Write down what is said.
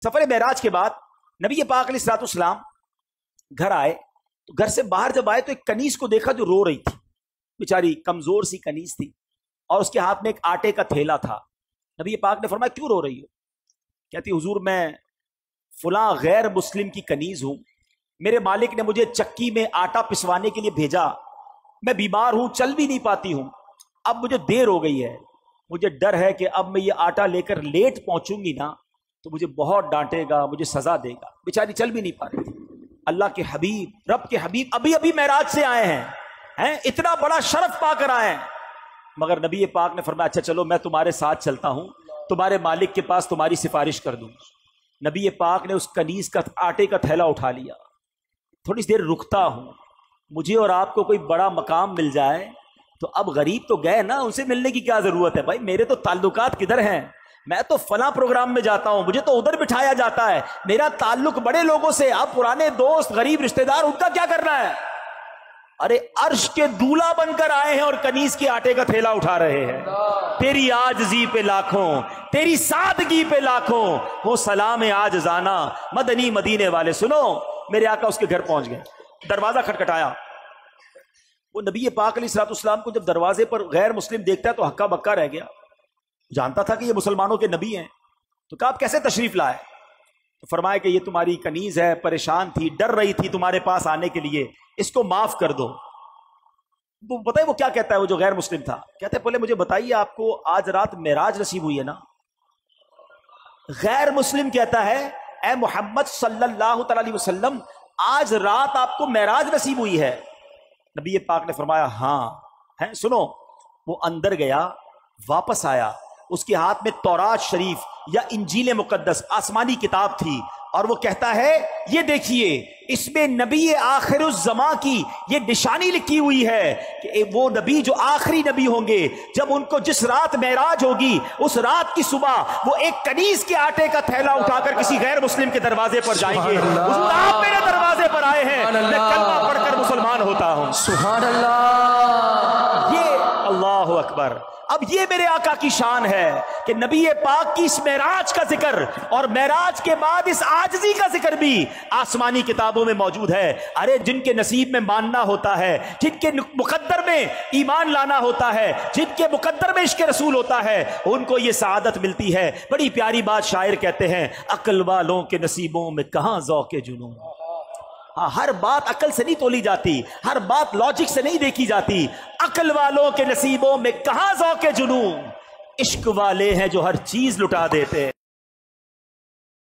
سفر معراج کے بعد نبی پاک علیہ الصلوۃ والسلام گھر آئے تو گھر سے باہر جب آئے تو ایک کنیز کو دیکھا جو رو رہی تھی، بیچاری کمزور سی کنیز تھی اور اس کے ہاتھ میں ایک آٹے کا تھیلا تھا۔ نبی پاک نے فرمایا کیوں رو رہی ہو؟ کہتی حضور میں فلاں غیر مسلم کی کنیز ہوں، میرے مالک نے مجھے چکی میں آٹا پسوانے کے لیے بھیجا، میں بیمار ہوں، چل بھی نہیں پاتی ہوں، اب مجھے دیر ہو گئی ہے، مجھے ڈر ہے کہ اب میں یہ آٹا لے کر لیٹ پہنچوں گی نا تو مجھے بہت ڈانٹے گا، مجھے سزا دے گا۔ بیچاری چل بھی نہیں پا رہی تھی۔ اللہ کے حبیب، رب کے حبیب ابھی ابھی معراج سے آئے ہیں، اتنا بڑا شرف پا کر آئے ہیں، مگر نبی پاک نے فرمایا اچھا چلو میں تمہارے ساتھ چلتا ہوں، تمہارے مالک کے پاس تمہاری سفارش کر دوں۔ نبی پاک نے اس کنیز کا آٹے کا تھیلا اٹھا لیا، تھوڑی سی دیر رکتا ہوں، مجھے اور آپ کو کوئی بڑا مقام مل جائے تو اب غریب تو گئے نا، ان سے ملنے کی کیا ضرورت ہے؟ بھائی میرے تو تعلقات کدھر ہیں، میں تو فلاں پروگرام میں جاتا ہوں، مجھے تو ادھر بٹھایا جاتا ہے، میرا تعلق بڑے لوگوں سے، اب پرانے دوست غریب رشتہ دار ان کا کیا کرنا ہے؟ ارے عرش کے دولہا بن کر آئے ہیں اور کنیز کے آٹے کا تھیلا اٹھا رہے ہیں۔ تیری عاجزی پہ لاکھوں، تیری سادگی پہ لاکھوں، وہ سلام عاجزانہ مدنی مدینے والے۔ سنو میرے آقا اس کے گھر پہنچ گئے، دروازہ کھٹکھٹایا، وہ نبی پاک علیہ الصلوۃ والسلام کو جب دروازے پر غیر مسلم دیکھتا ہے تو ہکا بکا رہ گیا، جانتا تھا کہ یہ مسلمانوں کے نبی ہیں، تو کہا آپ کیسے تشریف لائے؟ تو فرمایا کہ یہ تمہاری کنیز ہے، پریشان تھی، ڈر رہی تھی تمہارے پاس آنے کے لیے، اس کو معاف کر دو۔ تو بتائیے وہ کیا کہتا ہے، وہ جو غیر مسلم تھا، کہتے ہیں پہلے مجھے بتائیے آپ کو آج رات معراج نصیب ہوئی ہے نا؟ غیر مسلم کہتا ہے اے محمد صلی اللہ تعالی علیہ وسلم آج رات آپ کو معراج نصیب ہوئی ہے؟ نبی پاک نے فرمایا ہاں ہے۔ سنو، وہ اندر گیا، واپس آیا، اس کے ہاتھ میں تورات شریف یا انجیل مقدس آسمانی کتاب تھی، اور وہ کہتا ہے یہ دیکھیے اس میں نبی آخر الزمان کی یہ نشانی لکھی ہوئی ہے کہ وہ نبی جو آخری نبی ہوں گے، جب ان کو جس رات معراج ہوگی اس رات کی صبح وہ ایک کنیز کے آٹے کا تھیلا اٹھا کر کسی غیر مسلم کے دروازے پر جائیں گے۔ حضور آپ میرے دروازے پر آئے ہیں، میں کلمہ پڑھ کر مسلمان ہوتا ہوں۔ سبحان اللہ، یہ اللہ اکبر۔ اب یہ میرے آقا کی شان ہے کہ نبی پاک کی اس معراج کا ذکر اور معراج کے بعد اس عاجزی کا ذکر بھی آسمانی کتابوں میں موجود ہے۔ ارے جن کے نصیب میں ماننا ہوتا ہے، جن کے مقدر میں ایمان لانا ہوتا ہے، جن کے مقدر میں عشق رسول ہوتا ہے، ان کو یہ سعادت ملتی ہے۔ بڑی پیاری بات شاعر کہتے ہیں، عقل والوں کے نصیبوں میں کہاں ذوق جنون۔ ہر بات عقل سے نہیں تولی جاتی، ہر بات لاجک سے نہیں دیکھی جاتی۔ عقل والوں کے نصیبوں میں کہاں ذوق جنون، عشق والے ہیں جو ہر چیز لٹا دیتے ہیں۔